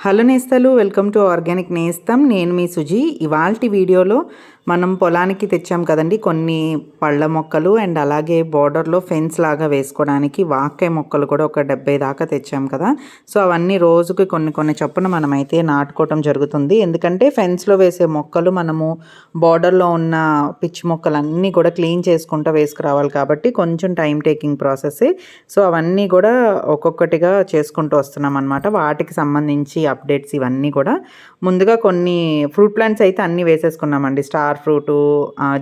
Hello నేస్తాలు, welcome to organic నేస్తం. నేను మీ సుజీ. ఇవాల్టి వీడియోలో మనం పొలానికి తెచ్చాం కదండి కొన్ని పళ్ళ మొక్కలు అండ్ అలాగే బోర్డర్లో ఫెన్స్ లాగా వేసుకోవడానికి వాక్కాయ మొక్కలు కూడా ఒక 70 దాకా తెచ్చాం కదా. సో అవన్నీ రోజుకి కొన్ని కొన్ని చొప్పున మనమైతే నాటుకోవటం జరుగుతుంది. ఎందుకంటే ఫెన్స్లో వేసే మొక్కలు మనము బోర్డర్లో ఉన్న పిచ్చి మొక్కలు అన్నీ కూడా క్లీన్ చేసుకుంటూ వేసుకురావాలి కాబట్టి కొంచెం టైం టేకింగ్ ప్రాసెస్. సో అవన్నీ కూడా ఒక్కొక్కటిగా చేసుకుంటూ వస్తున్నాం అనమాట. వాటికి సంబంధించి అప్డేట్స్ ఇవన్నీ కూడా ముందుగా కొన్ని ఫ్రూట్ ప్లాంట్స్ అయితే అన్నీ వేసేసుకున్నామండి. స్టార్ ఫ్రూటు,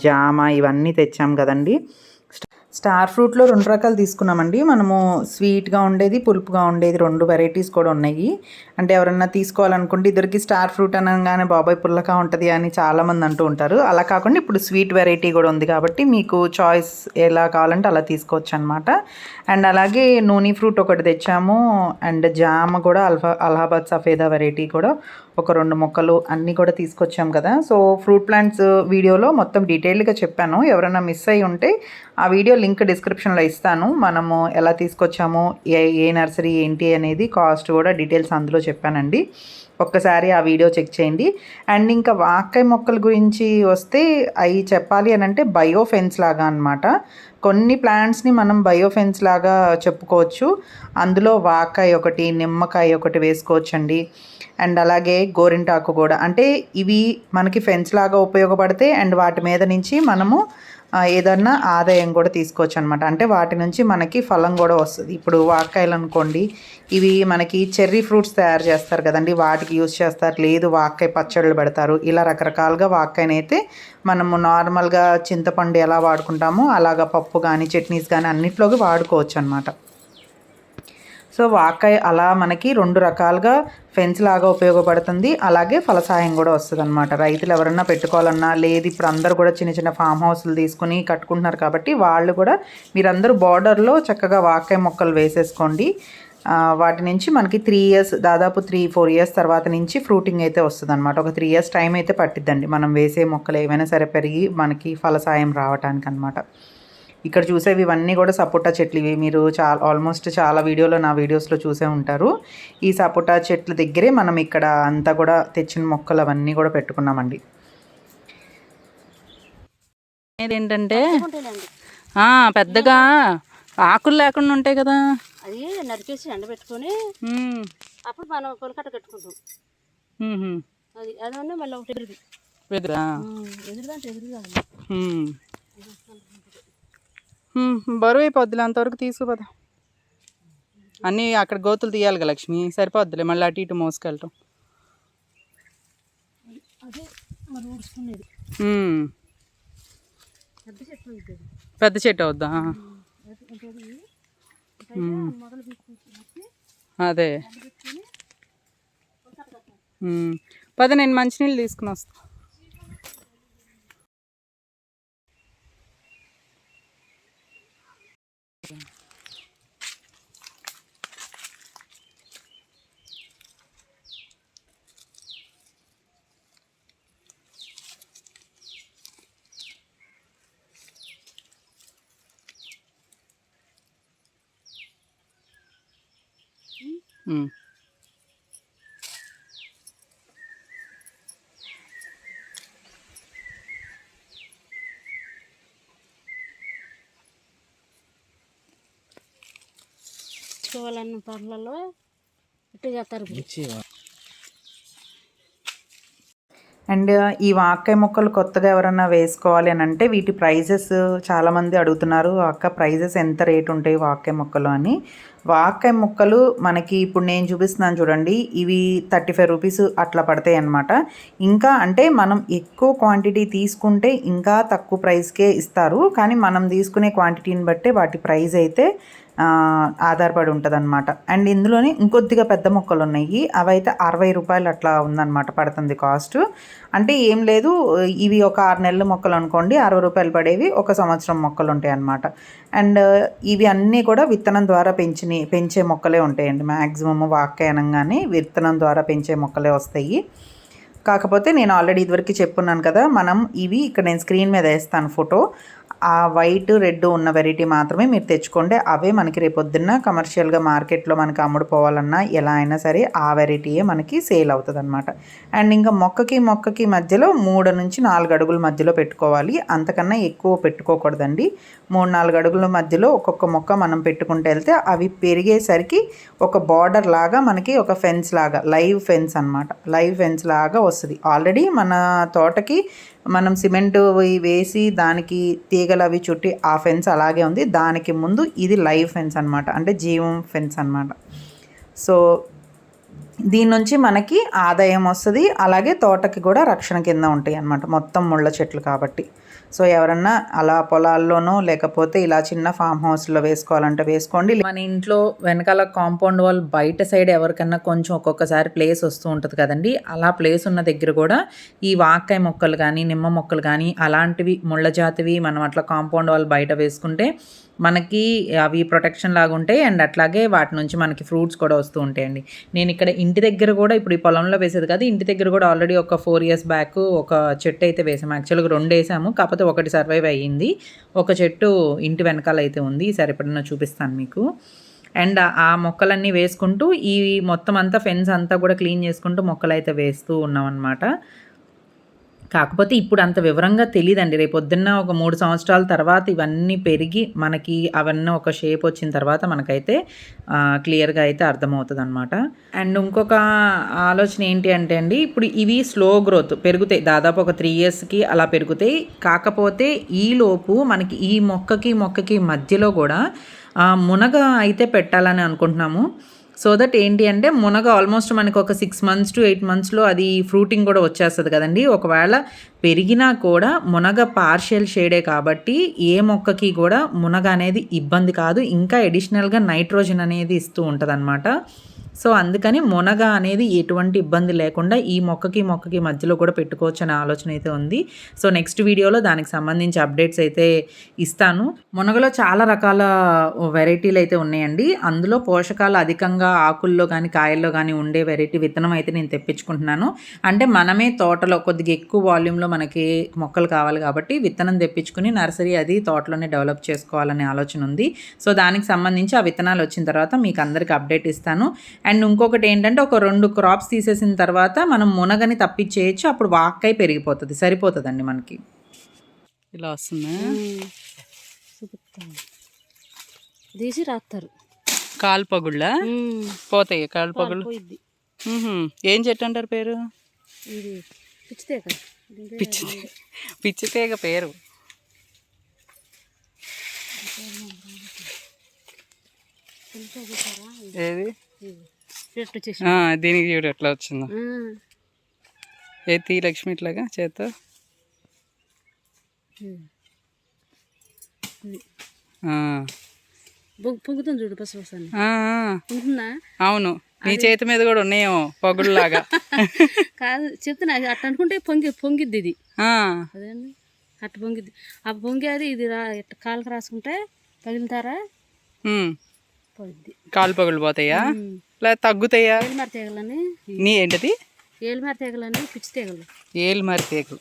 జామ ఇవన్నీ తెచ్చాం కదండి. స్టార్ ఫ్రూట్లో 2 రకాలు తీసుకున్నామండి. మనము స్వీట్గా ఉండేది, పులుపుగా ఉండేది 2 వెరైటీస్ కూడా ఉన్నాయి. అంటే ఎవరన్నా తీసుకోవాలనుకుంటే ఇద్దరికి స్టార్ ఫ్రూట్ అనగానే బాబాయ్ పుల్లగా ఉంటుంది అని చాలామంది అంటూ ఉంటారు. అలా కాకుండా ఇప్పుడు స్వీట్ వెరైటీ కూడా ఉంది కాబట్టి మీకు చాయిస్ ఎలా కావాలంటే అలా తీసుకోవచ్చు అనమాట. అండ్ అలాగే నూనె ఫ్రూట్ ఒకటి తెచ్చాము. అండ్ జామ కూడా అలహాబాద్ సఫేదా వెరైటీ కూడా ఒక 2 మొక్కలు అన్నీ కూడా తీసుకొచ్చాం కదా. సో ఫ్రూట్ ప్లాంట్స్ వీడియోలో మొత్తం డీటెయిల్డ్గా చెప్పాను. ఎవరైనా మిస్ అయ్యి ఉంటే ఆ వీడియో లింక్ డిస్క్రిప్షన్లో ఇస్తాను. మనము ఎలా తీసుకొచ్చాము, ఏ నర్సరీ ఏంటి అనేది కాస్ట్ కూడా డీటెయిల్స్ అందులో చెప్పానండి. ఒక్కసారి ఆ వీడియో చెక్ చేయండి. అండ్ ఇంకా వాక్కాయ మొక్కల గురించి వస్తే అవి చెప్పాలి అని అంటే బయోఫెన్స్ లాగా అనమాట. కొన్ని ప్లాంట్స్ని మనం బయోఫెన్స్ లాగా చెప్పుకోవచ్చు. అందులో వాక్కాయ ఒకటి, నిమ్మకాయ ఒకటి వేసుకోవచ్చండి. అండ్ అలాగే గోరింటాకు కూడా. అంటే ఇవి మనకి ఫెన్స్ లాగా ఉపయోగపడతాయి అండ్ వాటి మీద నుంచి మనము ఏదన్నా ఆదాయం కూడా తీసుకోవచ్చు అనమాట. అంటే వాటి నుంచి మనకి ఫలం కూడా వస్తుంది. ఇప్పుడు వాక్కాయలు అనుకోండి, ఇవి మనకి చెర్రీ ఫ్రూట్స్ తయారు చేస్తారు కదండి, వాటికి యూస్ చేస్తారు. లేదు వాక్కాయ పచ్చళ్ళు పెడతారు. ఇలా రకరకాలుగా వాక్కాయనైతే మనము నార్మల్గా చింతపండు ఎలా వాడుకుంటామో అలాగా పప్పు కానీ చట్నీస్ కానీ అన్నిట్లోకి వాడుకోవచ్చు అనమాట. సో వాక్కాయ అలా మనకి 2 రకాలుగా ఫెన్స్ లాగా ఉపయోగపడుతుంది. అలాగే ఫలసాయం కూడా వస్తుంది అనమాట. రైతులు ఎవరన్నా పెట్టుకోవాలన్నా, లేదు ఇప్పుడు అందరూ కూడా చిన్న చిన్న ఫామ్ హౌస్లు తీసుకుని కట్టుకుంటున్నారు కాబట్టి వాళ్ళు కూడా మీరందరూ బార్డర్లో చక్కగా వాక్కాయ మొక్కలు వేసేసుకోండి. వాటి నుంచి మనకి 3 ఇయర్స్, దాదాపు 3-4 ఇయర్స్ తర్వాత నుంచి ఫ్రూటింగ్ అయితే వస్తుంది అనమాట. ఒక 3 ఇయర్స్ టైం అయితే పట్టిద్దండి మనం వేసే మొక్కలు ఏమైనా సరే పెరిగి మనకి ఫలసాయం రావటానికి అనమాట. ఇక్కడ చూసేవి ఇవన్నీ కూడా సపోటా చెట్లు. ఇవి మీరు ఆల్మోస్ట్ చాలా నా వీడియోస్లో చూసే ఉంటారు. ఈ సపోటా చెట్ల దగ్గరే మనం ఇక్కడ అంతా కూడా తెచ్చిన మొక్కలు అవన్నీ కూడా పెట్టుకున్నామండి. ఏంటంటే పెద్దగా ఆకులు లేకుండా ఉంటాయి కదా, అది నరికేసి ఎండబెట్టుకొని అప్పుడు మనం కొలకట్ట కట్టుకుంటాం. అది అదన్నా మళ్ళీ ఒకటి ఎదురుగా బరువు అయిపోద్దులే అంతవరకు తీసుకుపోదా. అన్నీ అక్కడ గోతులు తీయాలి కదా లక్ష్మి, సరిపోద్దులే మళ్ళీ అటు ఇటు మోసుకెళ్ళటం. పెద్ద చెట్టు అవుద్దా? అదే పద, నేను మంచినీళ్ళు తీసుకుని వస్తా. చేసుకోవాలన్న పనులలో ఇట్టు చేస్తారు. అండ్ ఈ వాక్కాయ మొక్కలు కొత్తగా ఎవరన్నా వేసుకోవాలి అని అంటే వీటి ప్రైజెస్ చాలామంది అడుగుతున్నారు, అక్క ప్రైజెస్ ఎంత రేట్ ఉంటాయి వాక్కాయ మొక్కలు అని. వాక్కాయ మొక్కలు మనకి ఇప్పుడు నేను చూపిస్తున్నాను చూడండి, ఇవి 35 రూపీస్ అట్లా పడతాయి అన్నమాట. ఇంకా అంటే మనం ఎక్కువ క్వాంటిటీ తీసుకుంటే ఇంకా తక్కువ ప్రైస్కే ఇస్తారు, కానీ మనం తీసుకునే క్వాంటిటీని బట్టే వాటి ప్రైస్ అయితే ఆధారపడి ఉంటుంది అనమాట. అండ్ ఇందులోనే ఇంకొద్దిగా పెద్ద మొక్కలు ఉన్నాయి, అవైతే 60 రూపాయలు అట్లా ఉందన్నమాట పడుతుంది కాస్ట్. అంటే ఏం లేదు, ఇవి ఒక 6 నెలల మొక్కలు అనుకోండి, 60 రూపాయలు పడేవి 1 సంవత్సరం మొక్కలు ఉంటాయి అన్నమాట. అండ్ ఇవి అన్నీ కూడా విత్తనం ద్వారా పెంచే మొక్కలే ఉంటాయండి. మ్యాక్సిమమ్ వాక్కాయ అనగానే విత్తనం ద్వారా పెంచే మొక్కలే వస్తాయి. కాకపోతే నేను ఆల్రెడీ ఇదివరకు చెప్పున్నాను కదా, మనం ఇవి ఇక్కడ నేను స్క్రీన్ మీద వేస్తాను ఫోటో. ఆ వైట్ రెడ్ ఉన్న వెరైటీ మాత్రమే మీరు తెచ్చుకోండి. అవే మనకి రేపొద్దున్న కమర్షియల్గా మార్కెట్లో మనకి అమ్ముడుపోవాలన్నా ఎలా అయినా సరే ఆ వెరైటీయే మనకి సేల్ అవుతుంది అనమాట. అండ్ ఇంకా మొక్కకి మధ్యలో 3 నుంచి 4 అడుగుల మధ్యలో పెట్టుకోవాలి, అంతకన్నా ఎక్కువ పెట్టుకోకూడదండి. 3-4 అడుగుల మధ్యలో ఒక్కొక్క మొక్క మనం పెట్టుకుంటూ వెళ్తే అవి పెరిగేసరికి ఒక బార్డర్ లాగా మనకి ఒక ఫెన్స్ లాగా, లైవ్ ఫెన్స్ అనమాట, లైవ్ ఫెన్స్ లాగా వస్తుంది. ఆల్రెడీ మన తోటకి మనం సిమెంట్ వేసి దానికి తీగలు అవి చుట్టి ఆ ఫెన్స్ అలాగే ఉంది. దానికి ముందు ఇది లైవ్ ఫెన్స్ అనమాట, అంటే జీవం ఫెన్స్ అనమాట. సో దీని నుంచి మనకి ఆదాయం వస్తుంది, అలాగే తోటకి కూడా రక్షణ కింద ఉంటాయి అన్నమాట, మొత్తం ముళ్ళ చెట్లు కాబట్టి. సో ఎవరన్నా అలా పొలాల్లోనో లేకపోతే ఇలా చిన్న ఫామ్ హౌస్లో వేసుకోవాలంటే వేసుకోండి. మన ఇంట్లో వెనకాల కాంపౌండ్ వాల్ బయట సైడ్ ఎవరికన్నా కొంచెం ఒక్కొక్కసారి ప్లేస్ వస్తూ ఉంటుంది కదండి, అలా ప్లేస్ ఉన్న దగ్గర కూడా ఈ వాక్కాయ మొక్కలు కానీ నిమ్మ మొక్కలు కానీ అలాంటివి ముళ్ళ జాతివి మనం అట్లా కాంపౌండ్ వాల్ బయట వేసుకుంటే మనకి అవి ప్రొటెక్షన్ లాగా ఉంటాయి. అండ్ అట్లాగే వాటి నుంచి మనకి ఫ్రూట్స్ కూడా వస్తూ ఉంటాయండి. నేను ఇక్కడ ఇంటి దగ్గర కూడా ఇప్పుడు ఈ పొలంలో వేసేది కాదు, ఇంటి దగ్గర కూడా ఆల్రెడీ ఒక 4 years బ్యాక్ ఒక చెట్టు అయితే వేసాము. యాక్చువల్గా 2 వేసాము, కాకపోతే ఒకటి సర్వైవ్ అయ్యింది. ఒక చెట్టు ఇంటి వెనకాల అయితే ఉంది, ఈసారి ఎప్పుడన్నా చూపిస్తాను మీకు. అండ్ ఆ మొక్కలన్నీ వేసుకుంటూ ఈ మొత్తం అంతా ఫెన్స్ అంతా కూడా క్లీన్ చేసుకుంటూ మొక్కలు అయితే వేస్తూ ఉన్నాం అనమాట. కాకపోతే ఇప్పుడు అంత వివరంగా తెలియదండి, రేపు పొద్దున్న ఒక 3 సంవత్సరాల తర్వాత ఇవన్నీ పెరిగి మనకి అవన్నీ ఒక షేప్ వచ్చిన తర్వాత మనకైతే క్లియర్గా అయితే అర్థమవుతుంది అనమాట. అండ్ ఇంకొక ఆలోచన ఏంటి అంటే అండి, ఇప్పుడు ఇవి స్లో గ్రోత్ పెరుగుతాయి, దాదాపు ఒక 3 yearsకి అలా పెరుగుతాయి. కాకపోతే ఈలోపు మనకి ఈ మొక్కకి మధ్యలో కూడా మునగ అయితే పెట్టాలని అనుకుంటున్నాము. సో దట్ ఏంటి అంటే మునగ ఆల్మోస్ట్ మనకు ఒక 6 months to 8 monthsలో అది ఫ్రూటింగ్ కూడా వచ్చేస్తుంది కదండి. ఒకవేళ పెరిగినా కూడా మునగ పార్షియల్ షేడే కాబట్టి ఏ మొక్కకి కూడా మునగ అనేది ఇబ్బంది కాదు, ఇంకా అడిషనల్గా నైట్రోజన్ అనేది ఇస్తూ ఉంటుంది అనమాట. సో అందుకని మునగ అనేది ఎటువంటి ఇబ్బంది లేకుండా ఈ మొక్కకి మధ్యలో కూడా పెట్టుకోవచ్చు అనే ఆలోచన అయితే ఉంది. సో నెక్స్ట్ వీడియోలో దానికి సంబంధించి అప్డేట్స్ అయితే ఇస్తాను. మునగలో చాలా రకాల వెరైటీలు అయితే ఉన్నాయండి. అందులో పోషకాలు అధికంగా ఆకుల్లో కానీ కాయల్లో కానీ ఉండే వెరైటీ విత్తనం అయితే నేను తెప్పించుకుంటున్నాను. అంటే మనమే తోటలో కొద్దిగా ఎక్కువ వాల్యూమ్లో మనకి మొక్కలు కావాలి కాబట్టి విత్తనం తెప్పించుకుని నర్సరీ అది తోటలోనే డెవలప్ చేసుకోవాలనే ఆలోచన ఉంది. సో దానికి సంబంధించి ఆ విత్తనాలు వచ్చిన తర్వాత మీకు అందరికి అప్డేట్ ఇస్తాను. అండ్ ఇంకొకటి ఏంటంటే ఒక 2 క్రాప్స్ తీసేసిన తర్వాత మనం మునగని తప్పించేయచ్చు, అప్పుడు వాక్కాయ పెరిగిపోతుంది, సరిపోతుందండి మనకి. ఇలా వస్తుందా? తీసి రాస్తారు. కాల్పగుళ్ళ పోతాయి, కాల్పగుళ్ళు. ఏం చెట్టు అంటారు పేరు? ఇది పిచ్చితేగ. పిచ్చితేగ పేరు. ఏది దీనికి చూడు ఎట్లా వచ్చిందో. ఏది లక్ష్మి ఇట్లాగా చేత పొంగుతుంది చూడు పసు. అవును, నీ చేతి మీద కూడా ఉన్నాయేమో పగుడులాగా. కాదు చెప్తున్నా, అట్ట అనుకుంటే పొంగిద్ది ఇది. అదేండి అట్ట పొంగిద్ది. ఆ పొంగి అది ఇది కాళ్ళకి రాసుకుంటే తగిలితారా పోయిద్ది. కాలు పగులు పోతాయా లేదా తగ్గుతాయా? ఏలుమారి తీగలని. నీ ఏంటది? ఏలుమారి తీగలని, పిచ్చి తీగలు. ఏలుమారి తీగలు.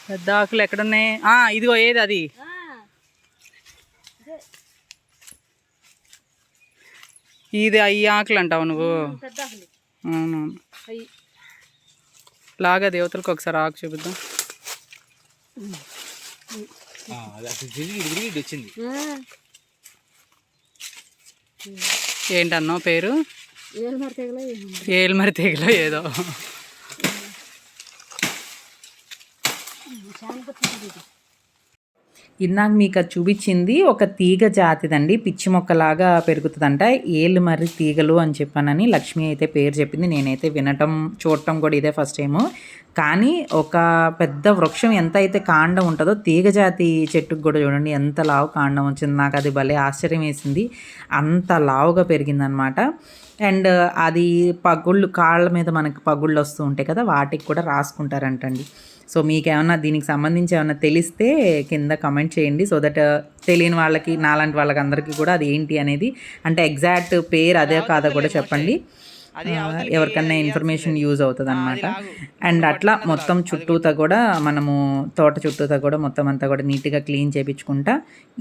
పెద్ద ఆకులు ఎక్కడున్నాయి? ఇదిగో ఏది అది? ఇది అయ్యి ఆకులు అంటావు నువ్వు? అవును, లాగా దేవతలకు ఒకసారి ఆకు చూపిద్దాం. ఏంటన్నో పేరు? ఏలుమరి తీగలో ఏదో. ఇందాక మీకు అది చూపించింది ఒక తీగ జాతిదండి, పిచ్చి మొక్కలాగా పెరుగుతుందంట, ఏలుమర్రి తీగలు అని చెప్పానని లక్ష్మి అయితే పేరు చెప్పింది. నేనైతే వినటం చూడటం కూడా ఇదే ఫస్ట్ టైము. కానీ ఒక పెద్ద వృక్షం ఎంత అయితే కాండం ఉంటుందో తీగ జాతి చెట్టుకు కూడా చూడండి ఎంత లావు కాండం వచ్చింది. నాకు అది భలే ఆశ్చర్యం వేసింది, అంత లావుగా పెరిగిందనమాట. అండ్ అది పగుళ్ళు, కాళ్ళ మీద మనకి పగుళ్ళు వస్తూ ఉంటాయి కదా, వాటికి కూడా రాసుకుంటారంటండి. సో మీకు ఏమన్నా దీనికి సంబంధించి ఏమన్నా తెలిస్తే కింద కమెంట్ చేయండి, సో దట్ తెలియని వాళ్ళకి, నాలాంటి వాళ్ళకి అందరికీ కూడా అది ఏంటి అనేది, అంటే ఎగ్జాక్ట్ పేరు అదే కాదా కూడా చెప్పండి. ఎవరికన్నా ఇన్ఫర్మేషన్ యూజ్ అవుతుంది అనమాట. అండ్ అట్లా మొత్తం చుట్టూతా కూడా మనము తోట చుట్టూతా కూడా మొత్తం అంతా కూడా నీట్గా క్లీన్ చేయించుకుంటా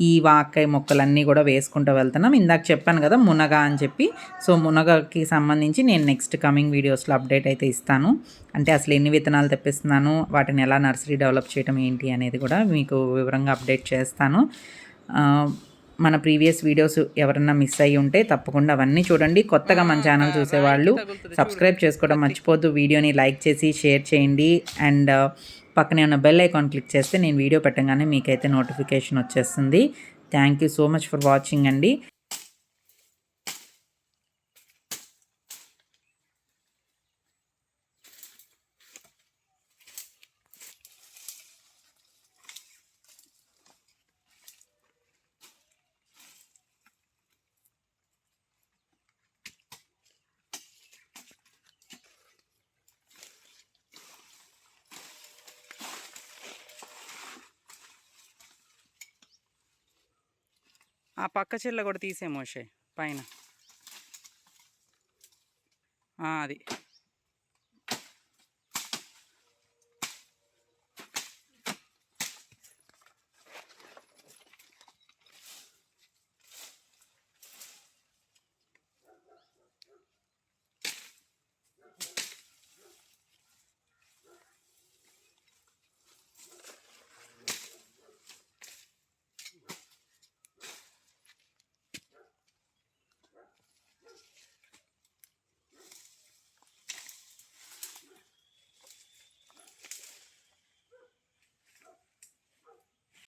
ఈ వాక్కాయ మొక్కలన్నీ కూడా వేసుకుంటూ వెళ్తున్నాం. ఇందాక చెప్పాను కదా మునగ అని చెప్పి. సో మునగకి సంబంధించి నేను నెక్స్ట్ కమింగ్ వీడియోస్లో అప్డేట్ అయితే ఇస్తాను. అంటే అసలు ఎన్ని విత్తనాలు తెప్పిస్తున్నాను, వాటిని ఎలా నర్సరీ డెవలప్ చేయడం ఏంటి అనేది కూడా మీకు వివరంగా అప్డేట్ చేస్తాను. మన ప్రీవియస్ వీడియోస్ ఎవరన్నా మిస్ అయ్యి ఉంటే తప్పకుండా అవన్నీ చూడండి. కొత్తగా మన ఛానల్ చూసేవాళ్ళు సబ్స్క్రైబ్ చేసుకోవడం మర్చిపోద్దు. వీడియోని లైక్ చేసి షేర్ చేయండి. అండ్ పక్కనే ఉన్న బెల్ ఐకాన్ క్లిక్ చేస్తే నేను వీడియో పెట్టగానే మీకైతే నోటిఫికేషన్ వచ్చేస్తుంది. Thank you so much for watching అండి. ఆ పక్క చెల్ల కూడా తీసేమోషే పైన అది